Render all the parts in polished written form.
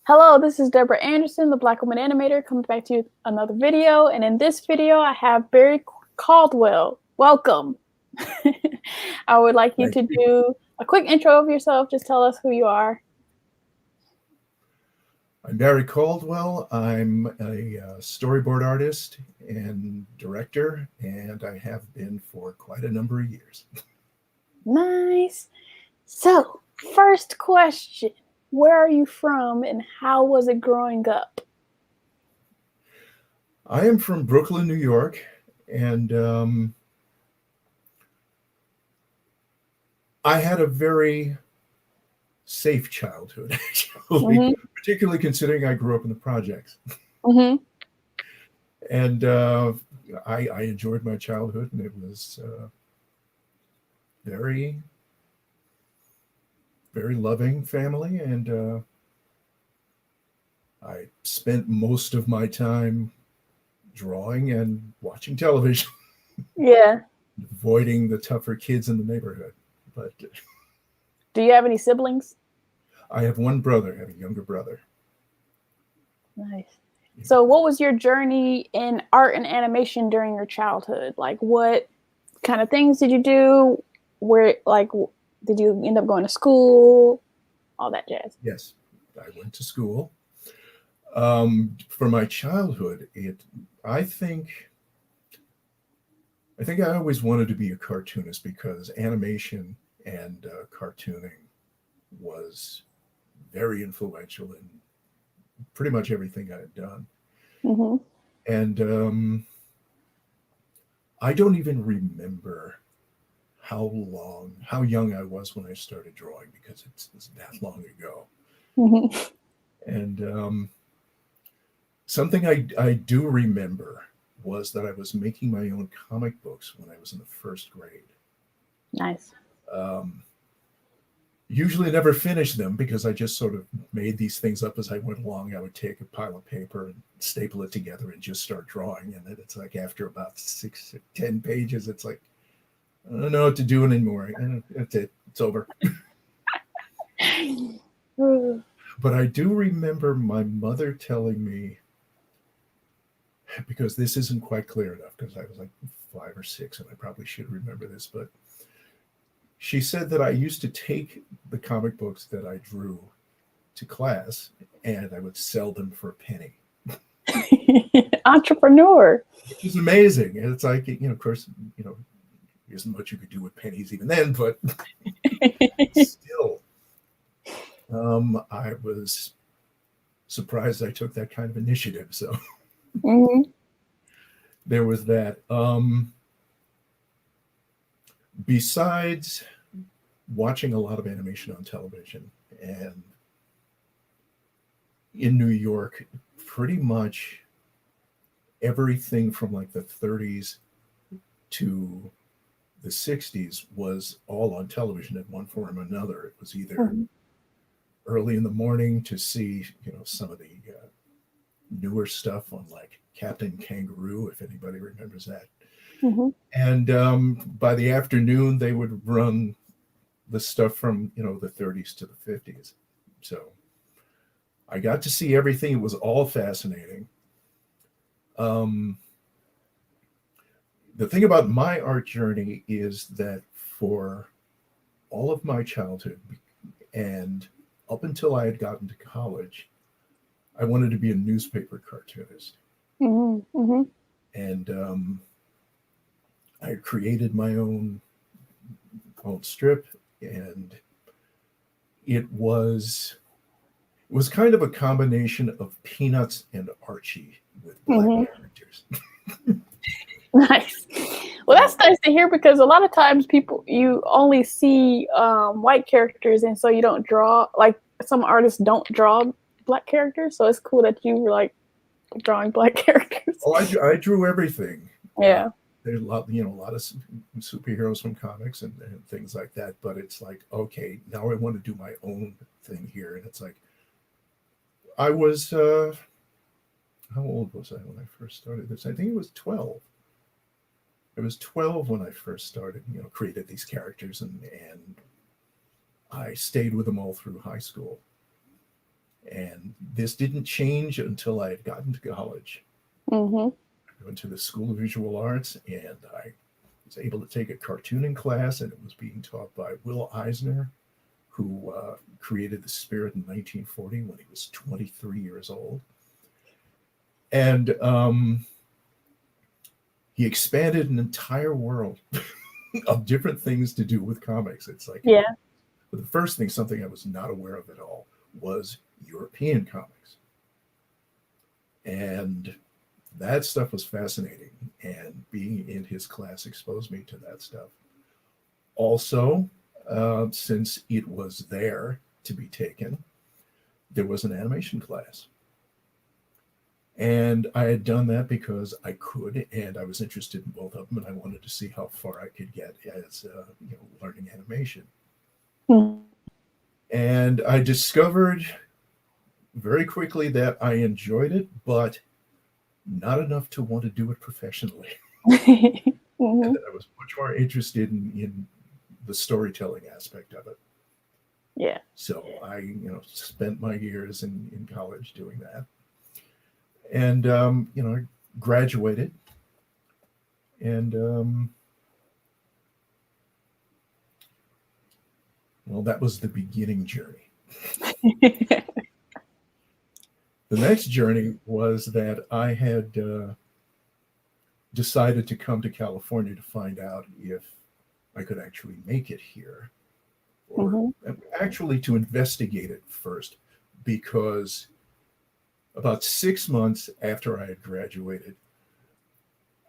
Hello, this is Deborah Anderson, the Black Woman Animator, coming back to you with another video. And in this video, I have Barry Caldwell. Welcome. I would like you to do a quick intro of yourself. Just tell us who you are. I'm Barry Caldwell. I'm a storyboard artist and director, and I have been for quite a number of years. Nice. So, first question. Where are you from and how was it growing up? I am from Brooklyn, New York, and I had a very safe childhood, actually, particularly considering I grew up in the projects. And I enjoyed my childhood, and it was very loving family, and I spent most of my time drawing and watching television. Yeah. Avoiding the tougher kids in the neighborhood. But do you have any siblings? I have one brother. I have a younger brother. Nice. So what was your journey in art and animation during your childhood? Like, what kind of things did you do? Where, like, did you end up going to school? All that jazz. Yes, I went to school. For my childhood, I think I always wanted to be a cartoonist because animation and cartooning was very influential in pretty much everything I had done. And I don't even remember how young I was when I started drawing because it's that long ago. And something I do remember was that I was making my own comic books when I was in the first grade. Nice. Usually never finished them because I just sort of made these things up as I went along. I would take a pile of paper and staple it together and just start drawing. And then it's like after about 6 or 10 pages, it's like, I don't know what to do anymore. That's it. It's over. But I do remember my mother telling me, because this isn't quite clear enough because I was like 5 or 6 and I probably should remember this, but she said that I used to take the comic books that I drew to class and I would sell them for a penny. Entrepreneur. Which is amazing. And it's like, of course, there isn't much you could do with pennies even then, but still, I was surprised I took that kind of initiative. So there was that. Besides watching a lot of animation on television and in New York, pretty much everything from like the 30s to the 60s was all on television in one form or another. It was either early in the morning to see, some of the newer stuff on like Captain Kangaroo, if anybody remembers that. And by the afternoon, they would run the stuff from, the 30s to the 50s. So I got to see everything. It was all fascinating. The thing about my art journey is that for all of my childhood and up until I had gotten to college, I wanted to be a newspaper cartoonist. And I created my own strip, and it was kind of a combination of Peanuts and Archie with black characters. Nice. Well, that's nice to hear because a lot of times you only see white characters, and so you don't draw, like some artists don't draw black characters. So it's cool that you were like drawing black characters. Oh, I drew everything. Yeah. There's a lot of superheroes from comics and things like that. But it's like, okay, now I want to do my own thing here. And it's like, I was, how old was I when I first started this? I think it was 12. I was 12 when I first started, created these characters, and I stayed with them all through high school. And this didn't change until I had gotten to college. Mm-hmm. I went to the School of Visual Arts, and I was able to take a cartooning class, and it was being taught by Will Eisner, who created the Spirit in 1940 when he was 23 years old. And he expanded an entire world of different things to do with comics. It's like, Yeah. the first thing, something I was not aware of at all, was European comics. And that stuff was fascinating. And being in his class exposed me to that stuff. Also, since it was there to be taken, there was an animation class. And I had done that because I could, and I was interested in both of them, and I wanted to see how far I could get as learning animation. Mm-hmm. And I discovered very quickly that I enjoyed it, but not enough to want to do it professionally. Mm-hmm. And that I was much more interested in the storytelling aspect of it. Yeah. So I, spent my years in college doing that. And, I graduated, and, well, that was the beginning journey. The next journey was that I had decided to come to California to find out if I could actually make it here, or actually to investigate it first, because about 6 months after I had graduated,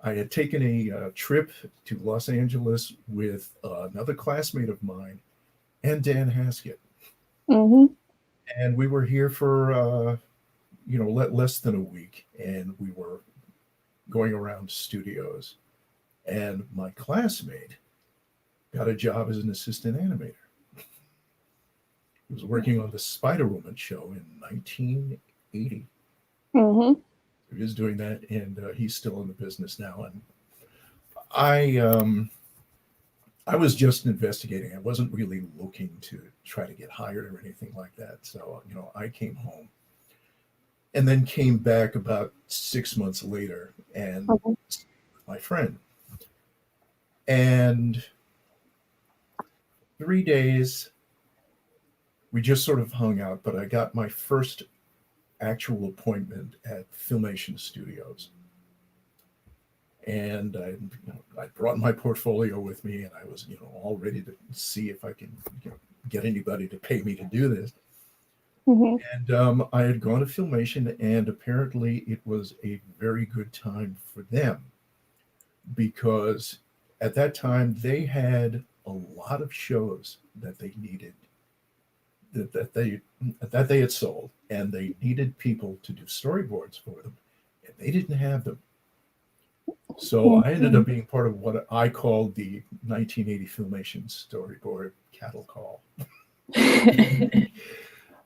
I had taken a trip to Los Angeles with another classmate of mine and Dan Haskett. Mm-hmm. And we were here for, less than a week. And we were going around studios. And my classmate got a job as an assistant animator. He was working on the Spider-Woman show in 1980. Mm-hmm. He was doing that, and he's still in the business now. And I was just investigating. I wasn't really looking to try to get hired or anything like that. So, I came home and then came back about 6 months later and my friend. And 3 days, we just sort of hung out, but I got my first actual appointment at Filmation Studios. And I brought my portfolio with me, and I was, all ready to see if I can get anybody to pay me to do this. Mm-hmm. And I had gone to Filmation, and apparently it was a very good time for them, because at that time they had a lot of shows that they needed, that they had sold, and they needed people to do storyboards for them, and they didn't have them. So I ended up being part of what I called the 1980 Filmation Storyboard cattle call.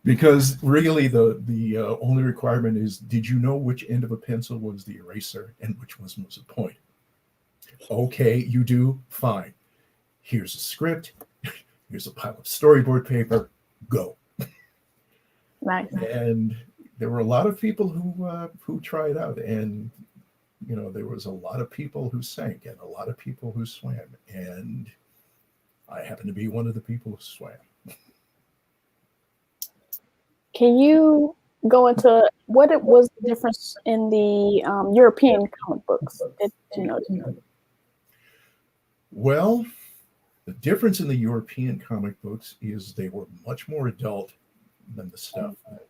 Because really the only requirement is, did you know which end of a pencil was the eraser and which was the point? Okay, you do? Fine. Here's a script. Here's a pile of storyboard paper. Go. Nice. And there were a lot of people who tried out, and there was a lot of people who sank and a lot of people who swam, and I happened to be one of the people who swam. Can you go into what it was the difference in the European comic books? Did you know? Well, the difference in the European comic books is they were much more adult than the stuff that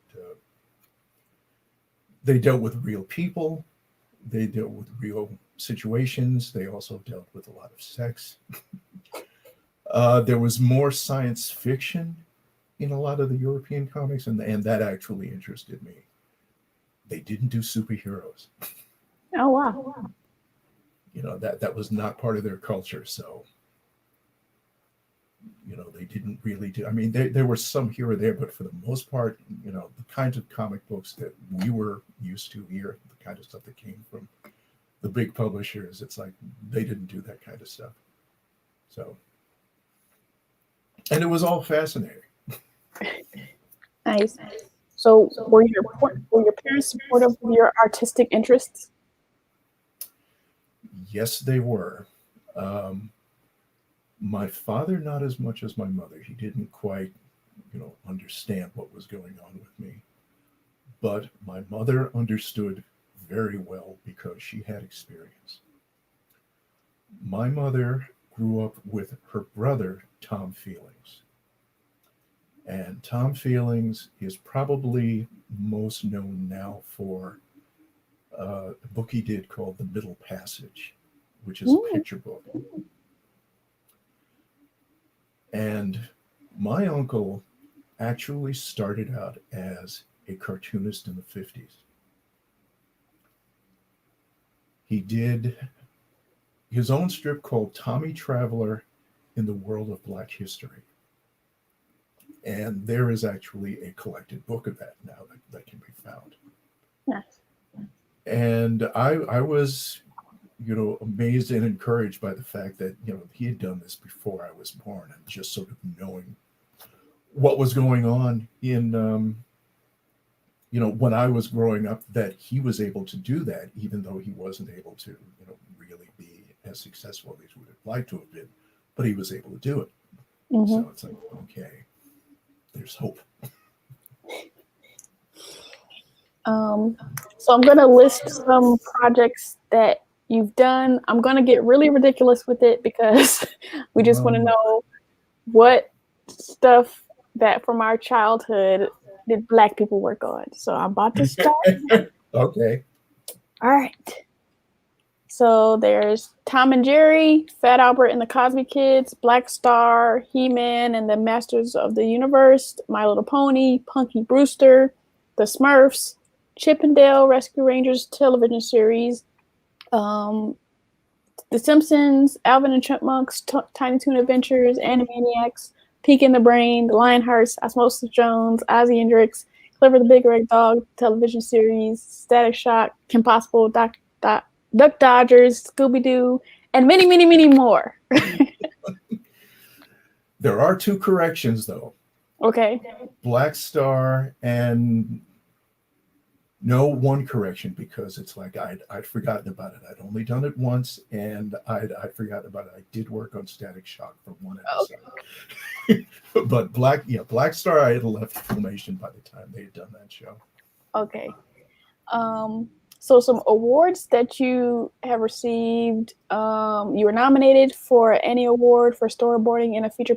they dealt with real people. They dealt with real situations. They also dealt with a lot of sex. There was more science fiction in a lot of the European comics, and that actually interested me. They didn't do superheroes. Oh, wow. That was not part of their culture. So, they didn't really do. I mean, there were some here or there, but for the most part, the kinds of comic books that we were used to here, the kind of stuff that came from the big publishers, it's like they didn't do that kind of stuff. So, and it was all fascinating. Nice. So were your parents supportive of your artistic interests? Yes, they were. My father, not as much as my mother. He didn't quite, understand what was going on with me. But my mother understood very well because she had experience. My mother grew up with her brother, Tom Feelings. And Tom Feelings is probably most known now for a book he did called The Middle Passage, which is a picture book. And my uncle actually started out as a cartoonist in the 50s. He did his own strip called Tommy Traveler in the World of Black History. And there is actually a collected book of that now that can be found. Nice. And I was, amazed and encouraged by the fact that, he had done this before I was born, and just sort of knowing what was going on in, when I was growing up, that he was able to do that, even though he wasn't able to, really be as successful as he would have liked to have been, but he was able to do it. Mm-hmm. So it's like, okay, there's hope. So I'm going to list some projects that you've done. I'm going to get really ridiculous with it because we just want to know what stuff that from our childhood did Black people work on. So I'm about to start. Okay. All right. So there's Tom and Jerry, Fat Albert and the Cosby Kids, Black Star, He-Man and the Masters of the Universe, My Little Pony, Punky Brewster, The Smurfs, Chip and Dale Rescue Rangers television series, The Simpsons, Alvin and Chipmunks, Tiny Toon Adventures, Animaniacs, Pinky and the Brain, The Lionhearts, Osmosis Jones, Ozzy and Drix, Clever the Big Red Dog television series, Static Shock, Kim Possible, Duck Dodgers, Scooby-Doo, and many, many, many more. There are two corrections, though. Okay. Black Star and no, one correction, because it's like I'd forgotten about it. I'd only done it once, and I'd forgotten about it. I did work on Static Shock for one episode. Okay. But Black Star, I had left Filmation by the time they had done that show. Okay. So some awards that you have received. You were nominated for an Annie Award for storyboarding in a feature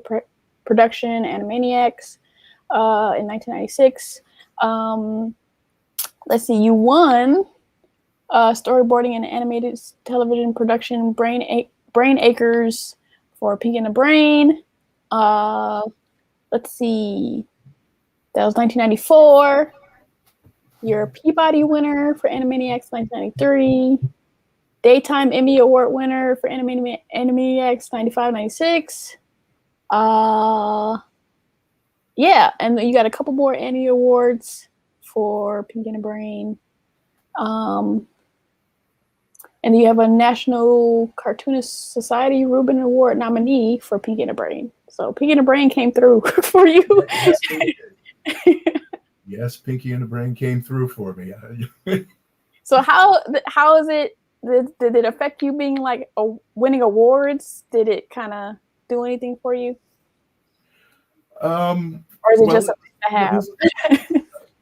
production, Animaniacs, in 1996. Let's see, you won storyboarding in animated television production, Brain Acres for Pinky and the Brain. Let's see, that was 1994. You're a Peabody winner for Animaniacs 1993. Daytime Emmy Award winner for Animaniacs 95-96. Yeah, and you got a couple more Annie Awards for Pinky and the Brain. And you have a National Cartoonist Society Reuben Award nominee for Pinky and the Brain. So Pinky and the Brain came through for you. Yes, Pinky and the Brain came through for me. So how is it? Did it affect you being like winning awards? Did it kind of do anything for you? Or is it just something to have?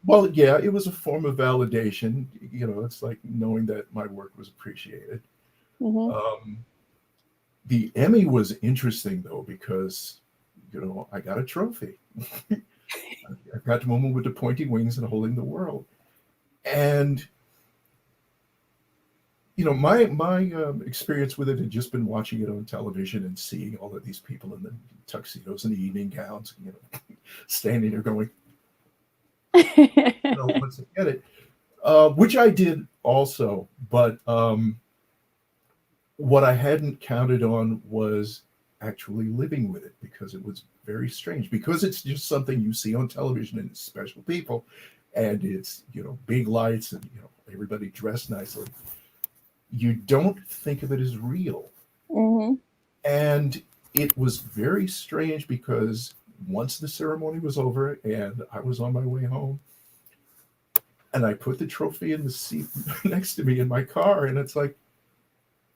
Well, yeah, it was a form of validation. It's like knowing that my work was appreciated. Mm-hmm. The Emmy was interesting, though, because, I got a trophy. I got the moment with the pointy wings and holding the world. And, my experience with it had just been watching it on television and seeing all of these people in the tuxedos and the evening gowns, standing there going, once I get it, which I did also. But what I hadn't counted on was actually living with it, because it was very strange, because it's just something you see on television and it's special people, and it's, big lights and, everybody dressed nicely. You don't think of it as real. Mm-hmm. And it was very strange, because once the ceremony was over and I was on my way home, And I put the trophy in the seat next to me in my car, and it's like,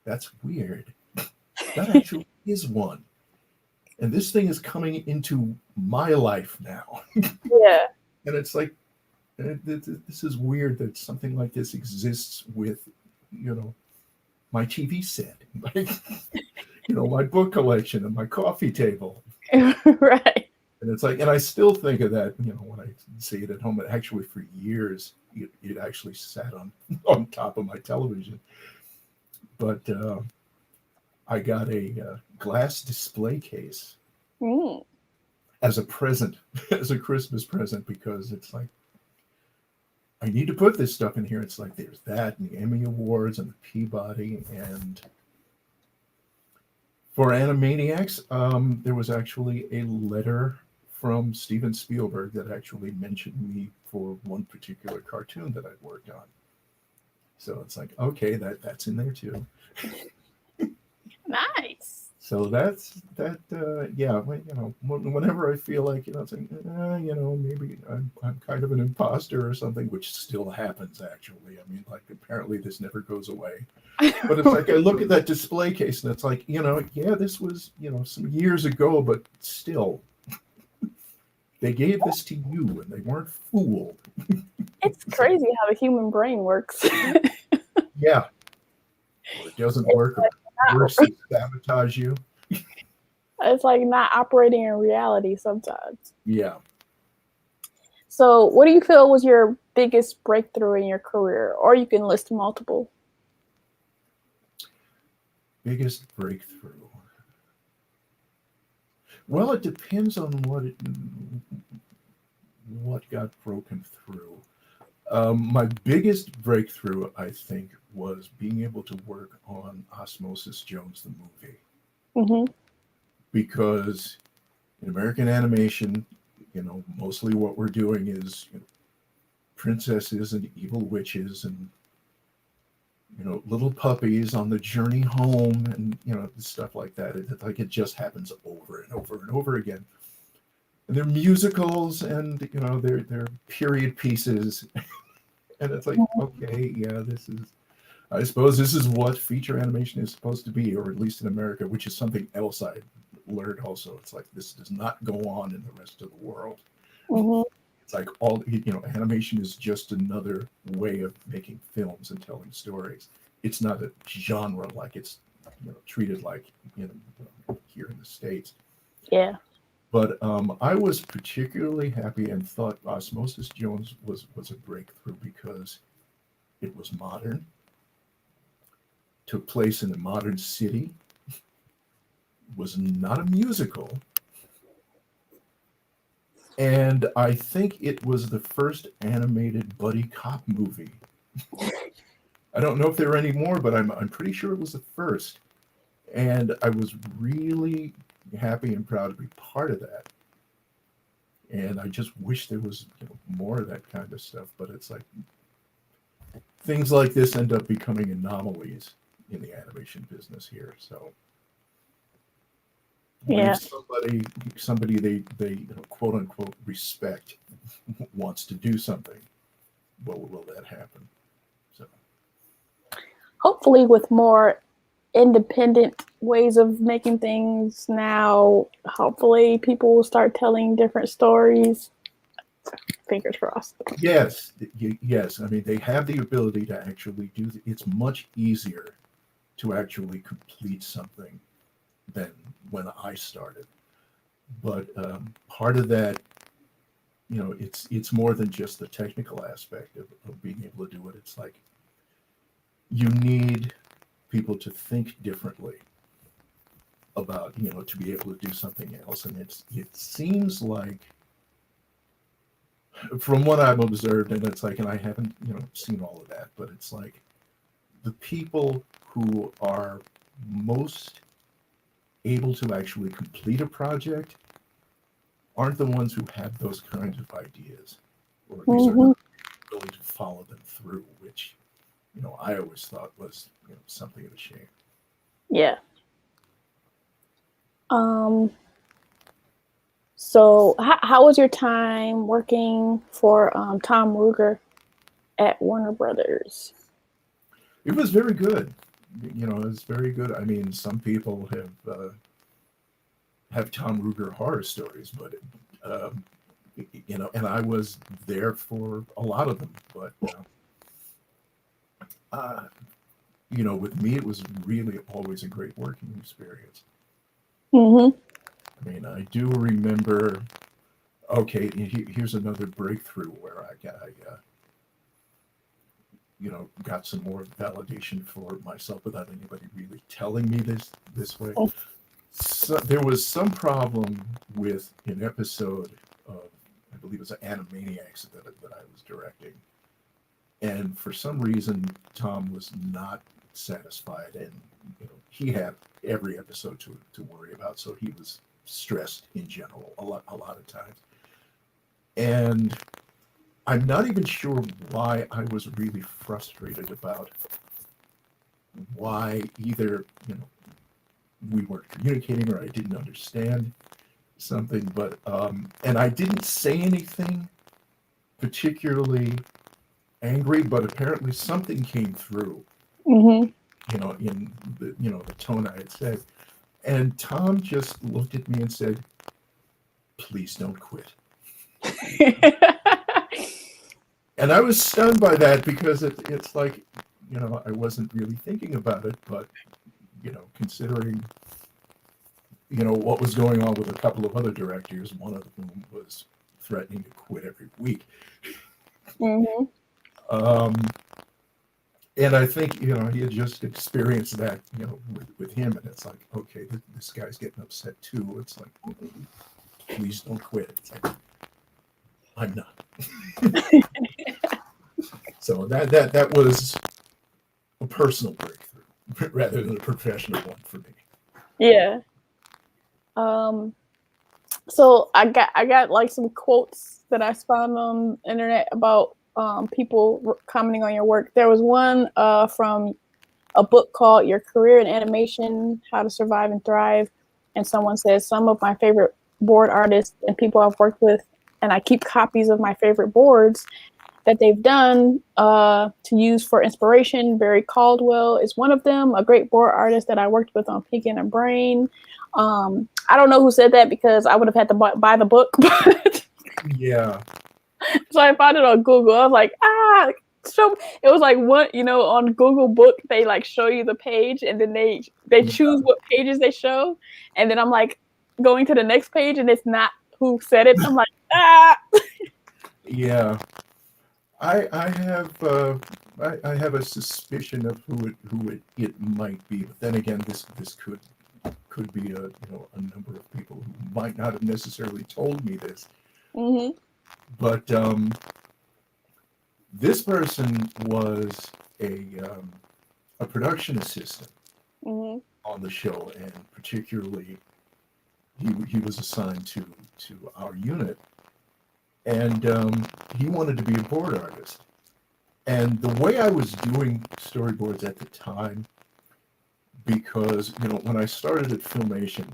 that's weird. That actually is one. And this thing is coming into my life now. Yeah. And it's like, this is weird that something like this exists with, my TV set, like, my book collection and my coffee table. Right. And it's like, and I still think of that, when I see it at home. It actually, for years, it actually sat on top of my television. But I got a glass display case as a present, as a Christmas present, because it's like, I need to put this stuff in here. It's like, there's that, and the Emmy Awards, and the Peabody, and for Animaniacs, there was actually a letter from Steven Spielberg that actually mentioned me for one particular cartoon that I'd worked on. So it's like, okay, that's in there too. Nice. So that's that. Yeah, whenever I feel like, it's like, maybe I'm kind of an imposter or something, which still happens actually. I mean, like, apparently this never goes away. But it's like, I look at that display case and it's like, yeah, this was, some years ago, but still, they gave this to you and they weren't fooled. It's crazy how the human brain works. Yeah. Or it doesn't work. Or it works to sabotage you. It's like not operating in reality sometimes. Yeah. So what do you feel was your biggest breakthrough in your career? Or you can list multiple. Biggest breakthrough. Well, it depends on what got broken through. My biggest breakthrough, I think, was being able to work on Osmosis Jones, the movie. Mm-hmm. Because in American animation, mostly what we're doing is princesses and evil witches and, little puppies on the journey home and, stuff like that. It just happens over and over and over again. And they're musicals and, they're period pieces. And it's like, okay, yeah, I suppose this is what feature animation is supposed to be, or at least in America, which is something else I learned also. It's like, this does not go on in the rest of the world. Mm-hmm. It's like animation is just another way of making films and telling stories. It's not a genre like it's treated like here in the States. Yeah. But I was particularly happy and thought Osmosis Jones was a breakthrough because it was modern, took place in a modern city, was not a musical, and I think it was the first animated buddy cop movie. I don't know if there are any more, but I'm pretty sure it was the first. And I was really happy and proud to be part of that. And I just wish there was more of that kind of stuff. But it's like, things like this end up becoming anomalies in the animation business here. So yeah, somebody they quote unquote respect wants to do something, will that happen? So hopefully with more independent ways of making things now, hopefully people will start telling different stories. Fingers crossed. Yes. I mean, they have the ability to actually do. It's much easier to actually complete something than when I started. But part of that, it's more than just the technical aspect of being able to do it. It's like, you need people to think differently about, to be able to do something else. And it seems like, from what I've observed, and it's like, and I haven't, seen all of that, but it's like the people who are most able to actually complete a project aren't the ones who have those kinds of ideas, or at least are not willing to follow them through, which, I always thought was something of a shame. Yeah. So how was your time working for Tom Ruegger at Warner Brothers? It was very good. You know, it was very good. I mean, some people have Tom Ruegger horror stories, but you know, and I was there for a lot of them. But you know, with me, it was really always a great working experience. Mm-hmm. I mean, I do remember. Okay, here's another breakthrough where you know, got some more validation for myself without anybody really telling me this way. So there was some problem with an episode of, I believe it was Animaniacs that I was directing, and for some reason Tom was not satisfied, and you know, he had every episode to worry about, so he was stressed in general a lot of times. And I'm not even sure why I was really frustrated about why either, you know, we weren't communicating or I didn't understand something, but and I didn't say anything particularly angry, but apparently something came through, Mm-hmm. you know, in the, you know, the tone I had said. And Tom just looked at me and said, "Please don't quit." And I was stunned by that because it's like, you know, I wasn't really thinking about it, but, you know, considering, you know, what was going on with a couple of other directors, one of whom was threatening to quit every week. Mm-hmm. And I think, you know, he had just experienced that, you know, with him. And it's like, okay, this guy's getting upset too. It's like, please don't quit. It's like, I'm not. So that was a personal breakthrough rather than a professional one for me. Yeah. So I got like some quotes that I found on the internet about people commenting on your work. There was one from a book called Your Career in Animation: How to Survive and Thrive. And someone says, some of my favorite board artists and people I've worked with, and I keep copies of my favorite boards that they've done to use for inspiration. Barry Caldwell is one of them, a great board artist that I worked with on Pinky and the Brain. I don't know who said that because I would have had to buy the book. Yeah. So I found it on Google. I was like, so it was like what, you know, on Google Book, they like show you the page and then they choose what pages they show. And then I'm like going to the next page and it's not who said it. I'm like, Yeah. I have a suspicion of who it might be, but then again, this could be a, you know, a number of people who might not have necessarily told me this. Mm-hmm. But this person was a production assistant Mm-hmm. on the show, and particularly he was assigned to our unit, and he wanted to be a board artist. And the way I was doing storyboards at the time, because, you know, when I started at Filmation,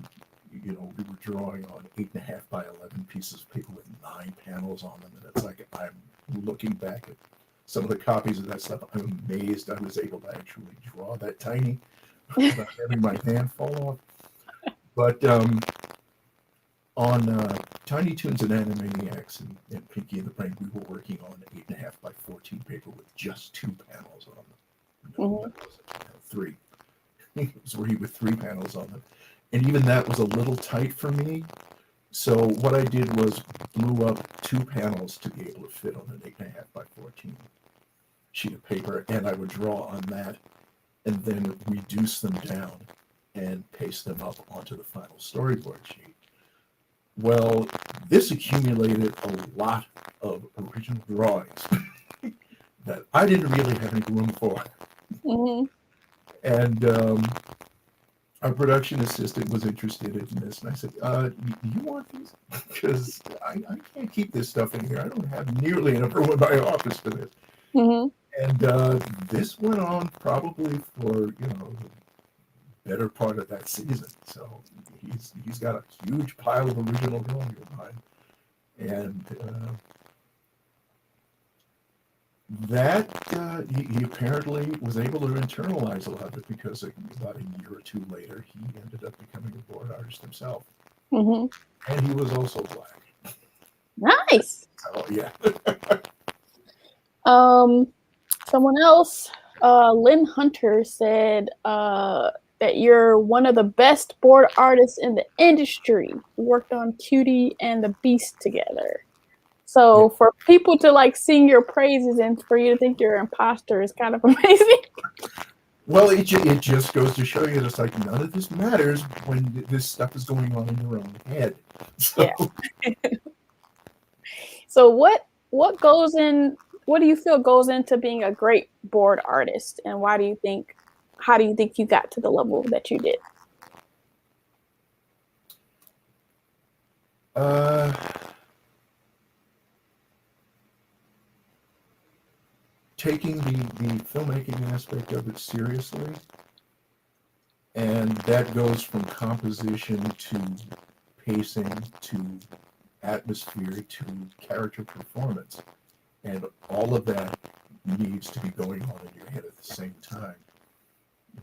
you know, we were drawing on 8.5 by 11 pieces of paper with 9 panels on them, and it's like, I'm looking back at some of the copies of that stuff, I'm amazed I was able to actually draw that tiny without having my hand fall off. But on Tiny Toons and Animaniacs and Pinky and the Brain, we were working on 8.5 by 14 paper with just 2 panels on them. No, Mm-hmm. that wasn't, you know, 3. It was working with 3 panels on them. And even that was a little tight for me. So what I did was blew up 2 panels to be able to fit on an 8.5 by 14 sheet of paper, and I would draw on that and then reduce them down and paste them up onto the final storyboard sheet. Well, this accumulated a lot of original drawings that I didn't really have any room for. Mm-hmm. And our production assistant was interested in this, and I said, you want these? Because I can't keep this stuff in here. I don't have nearly enough room in my office for this. Mm-hmm. And this went on probably for, you know, the better part of that season. So he's got a huge pile of original drawings of mine. And That he apparently was able to internalize a lot of it because about a year or two later, he ended up becoming a board artist himself. Mm-hmm. And he was also black. Nice. Oh, yeah. Someone else, Lynn Hunter said that you're one of the best board artists in the industry. We worked on Cutie and the Beast together. So for people to like sing your praises and for you to think you're an imposter is kind of amazing. Well, it just goes to show you that it's like none of this matters when this stuff is going on in your own head. So, Yeah. So what goes in? What do you feel goes into being a great board artist, and why do you think? How do you think you got to the level that you did? Taking the filmmaking aspect of it seriously, and that goes from composition to pacing to atmosphere to character performance, and all of that needs to be going on in your head at the same time,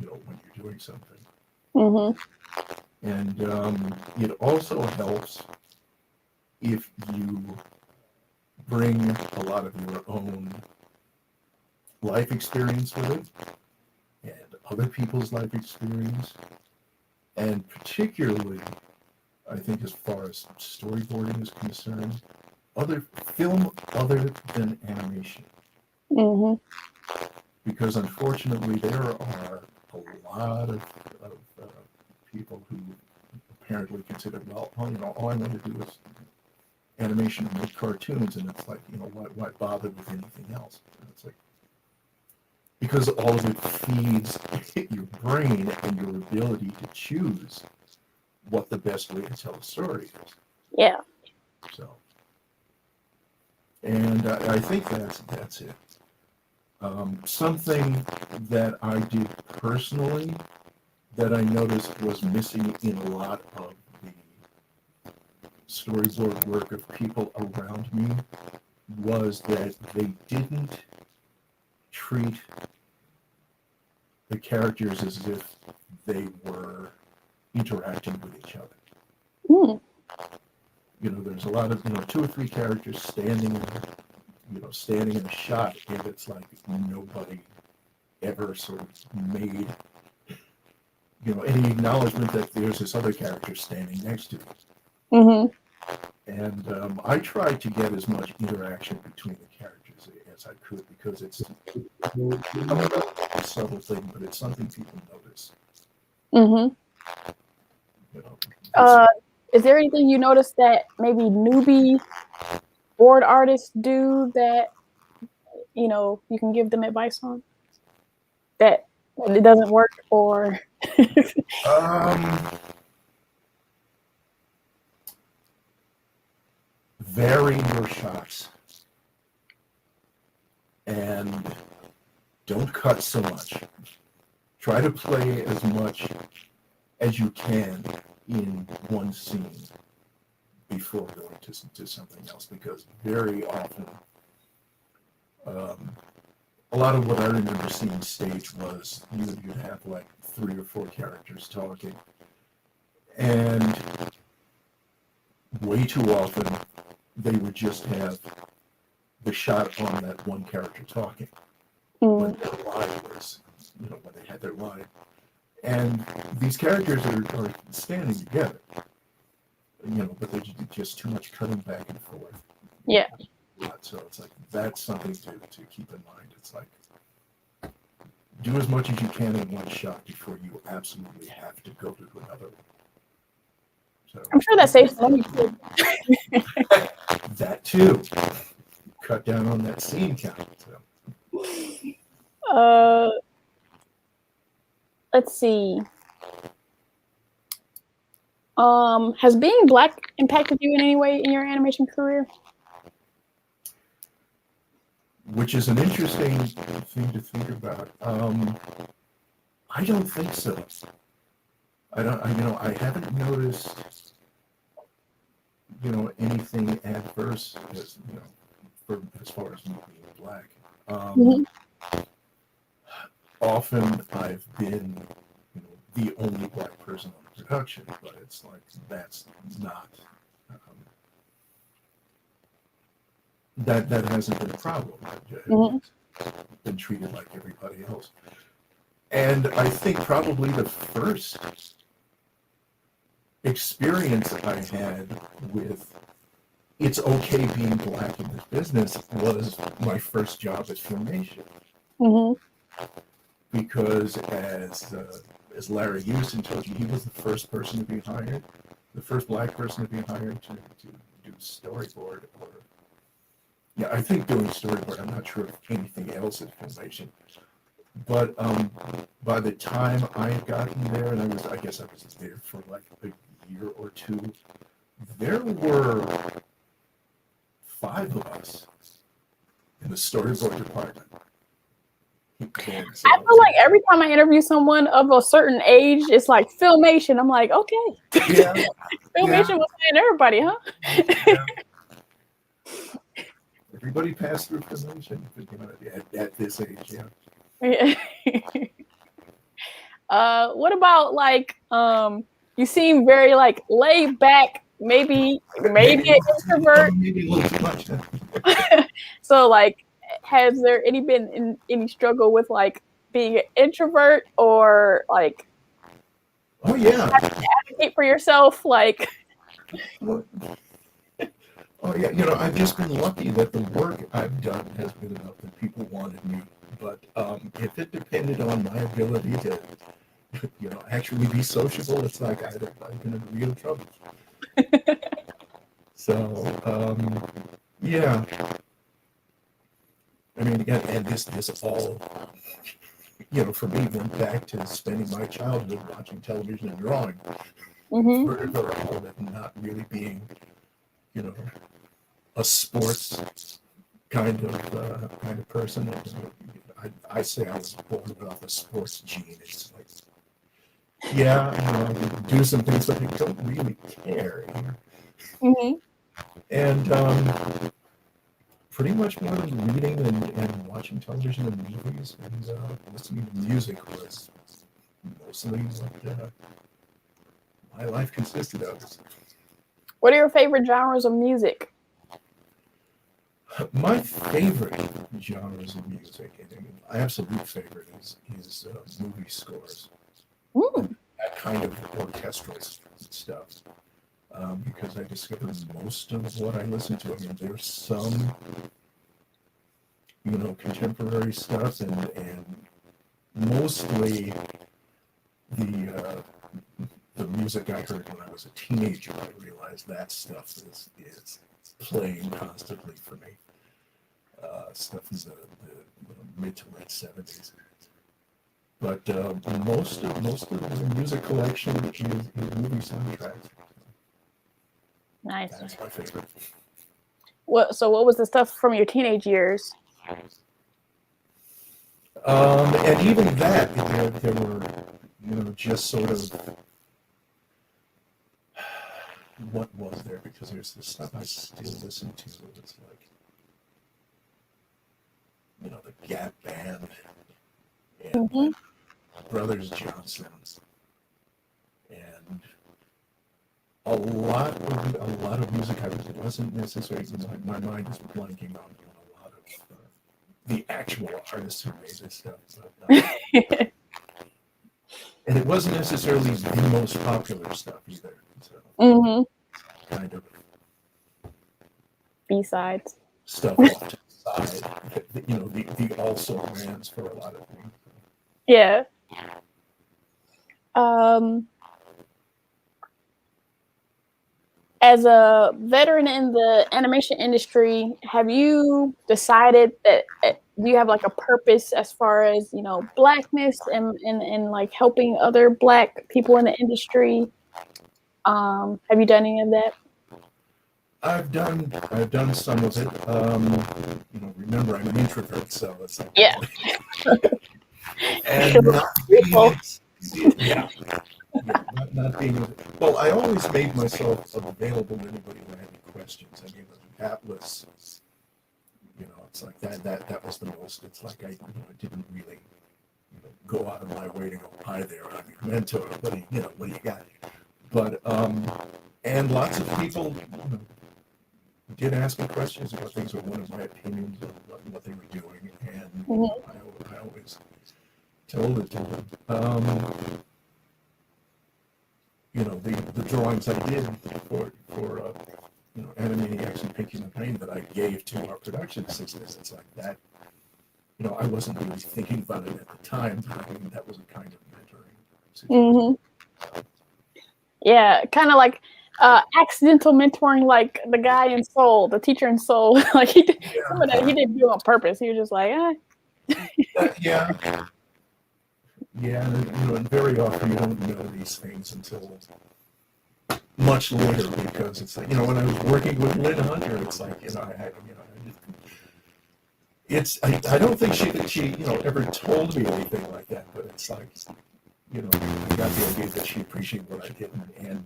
when you're doing something. Mm-hmm. And it also helps if you bring a lot of your own life experience with it and other people's life experience, and particularly I think as far as storyboarding is concerned, other film other than animation. Mm-hmm. Because unfortunately there are a lot of people who apparently consider, well, all I want to do is animation and make cartoons, and it's like, why bother with anything else? And it's like, because all of it feeds your brain and your ability to choose what the best way to tell a story is. Yeah. So, and I think that's it. Something that I did personally that I noticed was missing in a lot of the storyboard work of people around me was that they didn't treat the characters as if they were interacting with each other. Mm. There's a lot of, two or three characters standing in a shot, and it's like nobody ever sort of made, any acknowledgement that there's this other character standing next to them. Mm-hmm. And I tried to get as much interaction between the characters as I could, because it's a subtle thing, but it's something people notice. Mm-hmm. Is there anything you notice that maybe newbie board artists do that you can give them advice on that it doesn't work, or vary your shots and don't cut so much. Try to play as much as you can in one scene before going to something else, because very often a lot of what I remember seeing stage was you'd have like 3 or 4 characters talking, and way too often they would just have the shot on that one character talking when their line was, when they had their line. And these characters are standing together, but there's just too much cutting back and forth. Yeah. So it's like, that's something to keep in mind. It's like, do as much as you can in one shot before you absolutely have to go to another one. So, I'm sure that saves money too. That too. Cut down on that scene count. So. Let's see. Has being Black impacted you in any way in your animation career? Which is an interesting thing to think about. I don't think so. I haven't noticed, anything adverse as far as me being Black. Mhm. Often I've been, the only black person on the production, but it's like that's not that hasn't been a problem. Mhm. I've been treated like everybody else, and I think probably the first experience I had with it's okay being black in this business was my first job at Filmation. Mhm. Because as Larry Houston told you, he was the first person to be hired, the first black person to be hired to do storyboard. Or yeah, I think doing storyboard. I'm not sure if anything else at Filmation. But by the time I had gotten there, and I guess I was there for like a year or two, there were 5 of us in the storyboard department. And so, I feel like every time I interview someone of a certain age, it's like Filmation. I'm like, okay. yeah, Filmation was saying everybody, huh? yeah. Everybody passed through Filmation, at this age, yeah. What about like you seem very like laid back, maybe Maybe an introvert. maybe a little too much. So like has there been any struggle with like being an introvert or like Oh yeah. advocate for yourself? Like Well, oh yeah. I've just been lucky that the work I've done has been enough that people wanted me. But if it depended on my ability to, actually be sociable, it's like I've been in real trouble. So yeah. I mean, again, and this all, for me, went back to spending my childhood watching television and drawing. mm-hmm. For all of it not really being, a sports kind of person. I say I was born without a sports gene. It's like, yeah, I can do some things, but I don't really care. Mm-hmm. And pretty much more than reading and watching television and movies and listening to music was mostly what my life consisted of. What are your favorite genres of music? My favorite genres of music, and my absolute favorite, is movie scores. Mm. That kind of orchestral stuff. Because I discovered most of what I listen to. I mean, there's some, contemporary stuff, and mostly the music I heard when I was a teenager. I realized that stuff is playing constantly for me. Stuff in the mid to late 70s. But most of the music collection is movie soundtracks. Nice. That's my favorite. So what was the stuff from your teenage years? And even that, there were, just sort of, what was there? Because there's this stuff I still listen to. It's like, the Gap Band and Mm-hmm. Brothers Johnson, and a lot of music I wasn't necessarily. My mind is blanking on a lot of the actual artists who made this stuff. But, and it wasn't necessarily the most popular stuff either. So Mm-hmm. kind of B-sides. stuff off to the side. The also rans for a lot of things. Yeah. As a veteran in the animation industry, have you decided that do you have like a purpose as far as blackness and like helping other black people in the industry? Have you done any of that? I've done some of it. Remember, I'm an introvert, so it's like, Yeah. and not being, yeah, not being. Well, I always made myself available to anybody who had any questions. I mean, that was, it's like that was the most. It's like I didn't really go out of my way to go, hi there, I'm your mentor. What do you got? But and lots of people did ask me questions about things, or wanted my opinions on what they were doing, and I always told it to them. The drawings I did for Animaniacs and Pinky and the Brain that I gave to our production assistants, it's like that. I wasn't really thinking about it at the time, but I mean, that was a kind of mentoring situation. Yeah, kind of like accidental mentoring, like the guy in Soul, the teacher in Soul. Like some of that he didn't do on purpose. He was just like, yeah. And very often you don't know these things until much later, because it's like, when I was working with Lynn Hunter, it's like, I don't think she ever told me anything like that, but it's like, I got the idea that she appreciated what I did and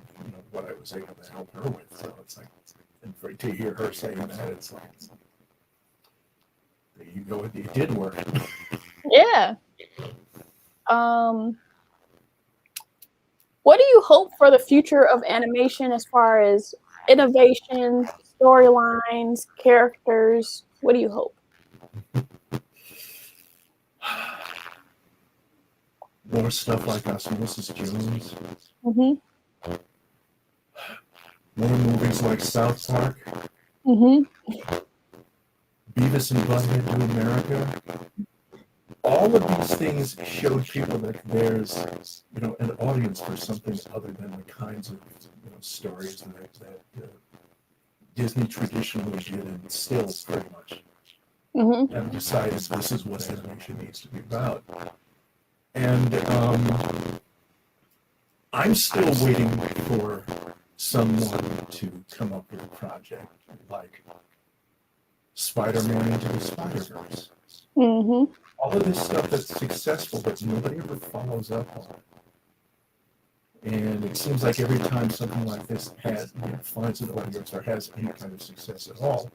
what I was able to help her with. So it's like, and to hear her saying that, it's like, there you go, it did work. yeah. What do you hope for the future of animation as far as innovation, storylines, characters? What do you hope? More stuff like Osmosis Jones. Mm-hmm. More movies like South Park. Mm-hmm. Beavis and Butthead to America. All of these things show people that there's, an audience for something other than the kinds of, stories that Disney traditionally did and still pretty much have decided this is what animation needs to be about. And I'm still waiting for someone to come up with a project like Spider-Man Into the Spider-Verse. Mm-hmm. All of this stuff that's successful, but nobody ever follows up on it. And it seems like every time something like this finds an audience or has any kind of success at all,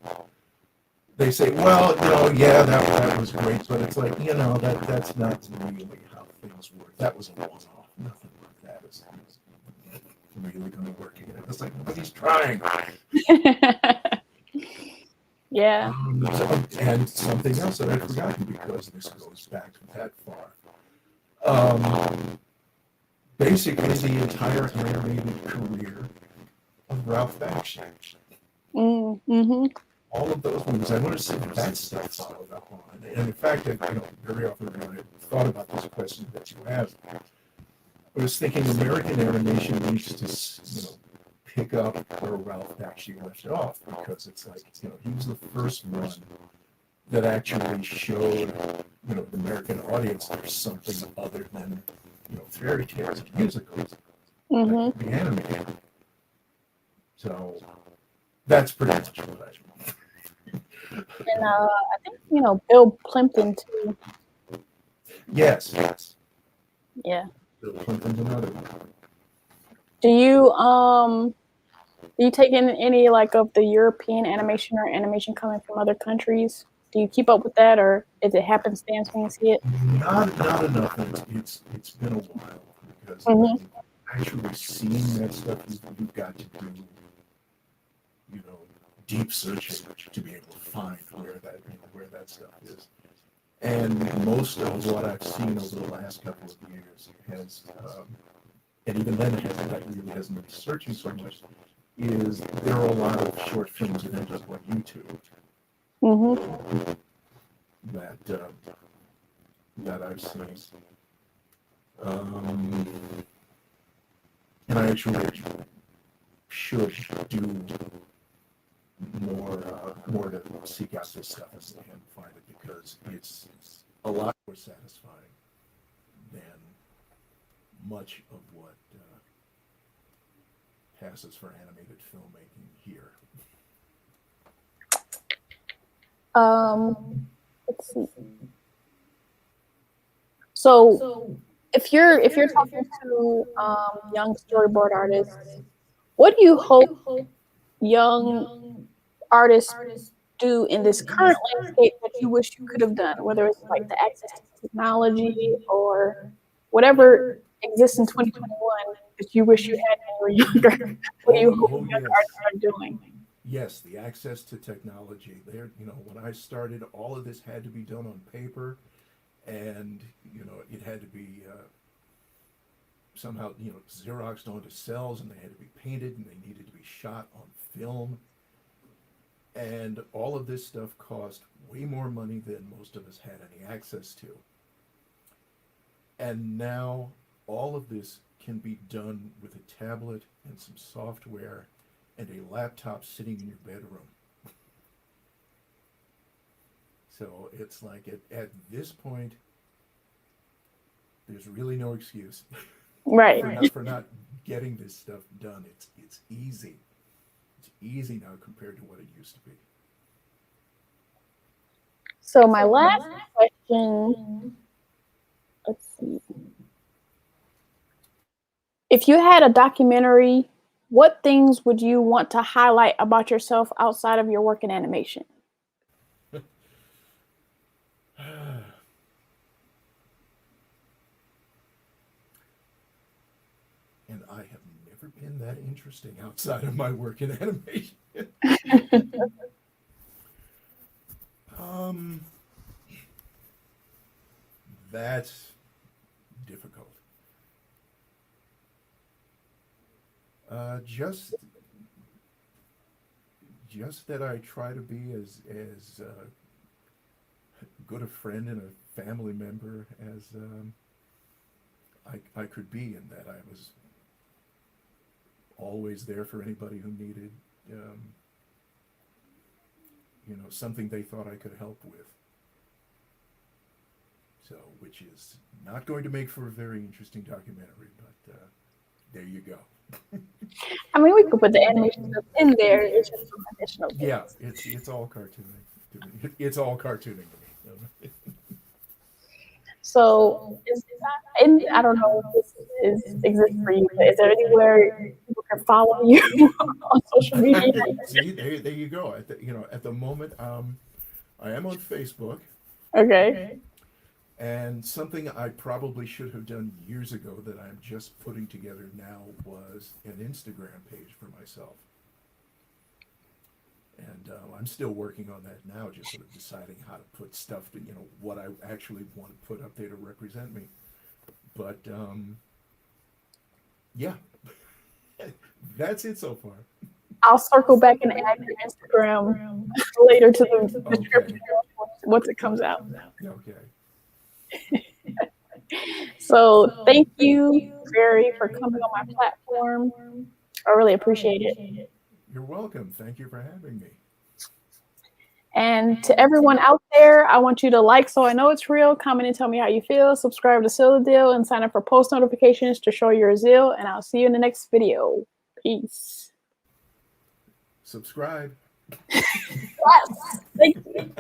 they say, well, that was great, but it's like, that's not really how things work. That was a one-off. Nothing like that is really going to work again. It's like nobody's trying. Yeah. And something else that I've forgotten, because this goes back that far. Basically, the entire animated career of Ralph Bakshi. Mm-hmm. All of those movies, I want to see that stuff followed up on. And in fact, very often when I thought about this question that you asked, I was thinking American animation needs to, pick up where Ralph Bakshi left off, because it's like, he was the first one that actually showed, the American audience there's something other than, fairy tales and musicals that can be animated. So that's pretty much what I do. And I think, Bill Plimpton too. Yes. Yeah. Bill Plimpton's another one. Do you take in any of the European animation or animation coming from other countries? Do you keep up with that, or is it happenstance when you see it? Not enough. It's been a while, because actually seeing that stuff, you've got to do, deep searching to be able to find where that stuff is. And most of what I've seen over the last couple of years has, and even then that really hasn't been searching so much, is there are a lot of short films that end up on YouTube that I've seen. And I actually should do more to seek out this stuff and find it, because it's a lot more satisfying than much of what passes for animated filmmaking here. Let's see. So if you're talking to young storyboard artists, what do you hope young artists do in this current landscape that you wish you could have done, whether it's like the access to technology or whatever exists in 2021 that you wish you had when you were younger? What do you hope Oh younger yes. artists are doing? Yes, the access to technology. There, when I started, all of this had to be done on paper, and it had to be somehow xeroxed onto cells, and they had to be painted, and they needed to be shot on film, and all of this stuff cost way more money than most of us had any access to. And now all of this can be done with a tablet and some software and a laptop sitting in your bedroom. So it's like at this point, there's really no excuse Right. for not getting this stuff done. It's easy. It's easy now compared to what it used to be. So my last question, let's see. If you had a documentary, what things would you want to highlight about yourself outside of your work in animation? And I have never been that interesting outside of my work in animation. That's difficult. Just that I try to be as good a friend and a family member as I could be, and that I was always there for anybody who needed something they thought I could help with. So, which is not going to make for a very interesting documentary, but there you go. I mean, we could put the animation stuff in there. It's just some additional things. Yeah, it's all cartooning. It's all cartooning to me. So, and I don't know if this exists for you, but is there anywhere people can follow you on social media? See, there you go. At the moment, I am on Facebook. Okay. And something I probably should have done years ago that I'm just putting together now was an Instagram page for myself. And I'm still working on that now, just sort of deciding how to put stuff to, what I actually want to put up there to represent me. But yeah, that's it so far. I'll circle back and add your Instagram later to the description once it comes out. Okay. So thank you, Barry, for coming on my platform. I really appreciate it. You're welcome. Thank you for having me. And to everyone out there, I want you to like so I know it's real, comment and tell me how you feel, subscribe to Seal the Deal, and sign up for post notifications to show your zeal. And I'll see you in the next video. Peace. Subscribe. Yes. Thank you.